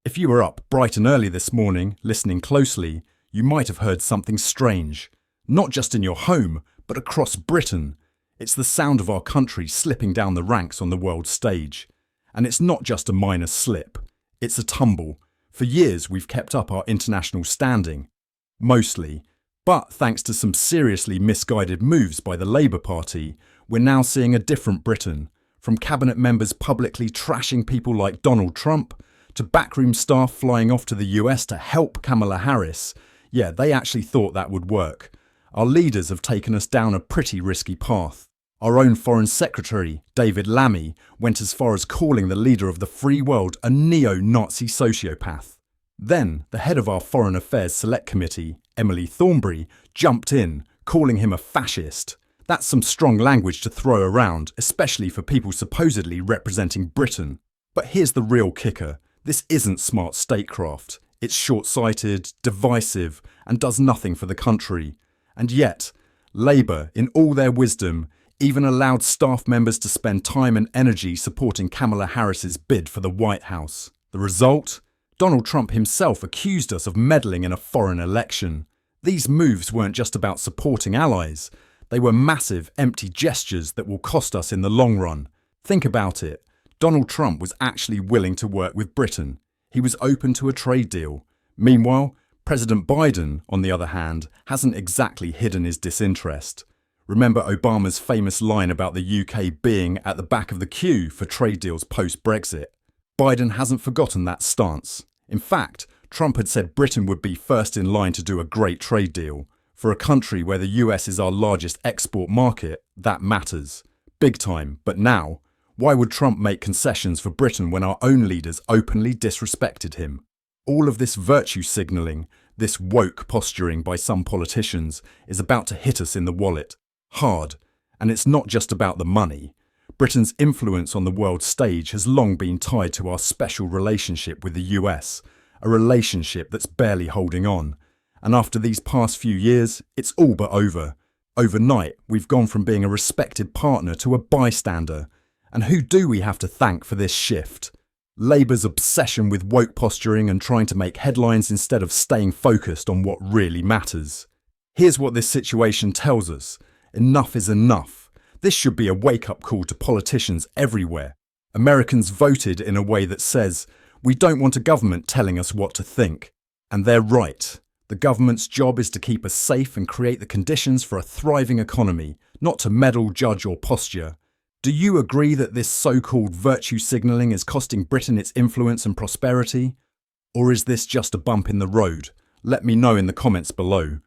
If you were up bright and early this morning, listening closely, you might have heard something strange. Not just in your home, but across Britain. It's the sound of our country slipping down the ranks on the world stage. And it's not just a minor slip. It's a tumble. For years we've kept up our international standing. Mostly. But thanks to some seriously misguided moves by the Labour Party, we're now seeing a different Britain. From cabinet members publicly trashing people like Donald Trump, to backroom staff flying off to the US to help Kamala Harris. Yeah, they actually thought that would work. Our leaders have taken us down a pretty risky path. Our own Foreign Secretary, David Lammy, went as far as calling the leader of the free world a neo-Nazi sociopath. Then, the head of our Foreign Affairs Select Committee, Emily Thornberry, jumped in, calling him a fascist. That's some strong language to throw around, especially for people supposedly representing Britain. But here's the real kicker. This isn't smart statecraft. It's short-sighted, divisive, and does nothing for the country. And yet, Labour, in all their wisdom, even allowed staff members to spend time and energy supporting Kamala Harris's bid for the White House. The result? Donald Trump himself accused us of meddling in a foreign election. These moves weren't just about supporting allies. They were massive, empty gestures that will cost us in the long run. Think about it. Donald Trump was actually willing to work with Britain. He was open to a trade deal. Meanwhile, President Biden, on the other hand, hasn't exactly hidden his disinterest. Remember Obama's famous line about the UK being at the back of the queue for trade deals post-Brexit? Biden hasn't forgotten that stance. In fact, Trump had said Britain would be first in line to do a great trade deal. For a country where the US is our largest export market, that matters. Big time, but now, why would Trump make concessions for Britain when our own leaders openly disrespected him? All of this virtue signalling, this woke posturing by some politicians, is about to hit us in the wallet. Hard. And it's not just about the money. Britain's influence on the world stage has long been tied to our special relationship with the US, a relationship that's barely holding on. And after these past few years, it's all but over. Overnight, we've gone from being a respected partner to a bystander. And who do we have to thank for this shift? Labour's obsession with woke posturing and trying to make headlines instead of staying focused on what really matters. Here's what this situation tells us. Enough is enough. This should be a wake-up call to politicians everywhere. Americans voted in a way that says, we don't want a government telling us what to think. And they're right. The government's job is to keep us safe and create the conditions for a thriving economy, not to meddle, judge or posture. Do you agree that this so-called virtue signalling is costing Britain its influence and prosperity? Or is this just a bump in the road? Let me know in the comments below.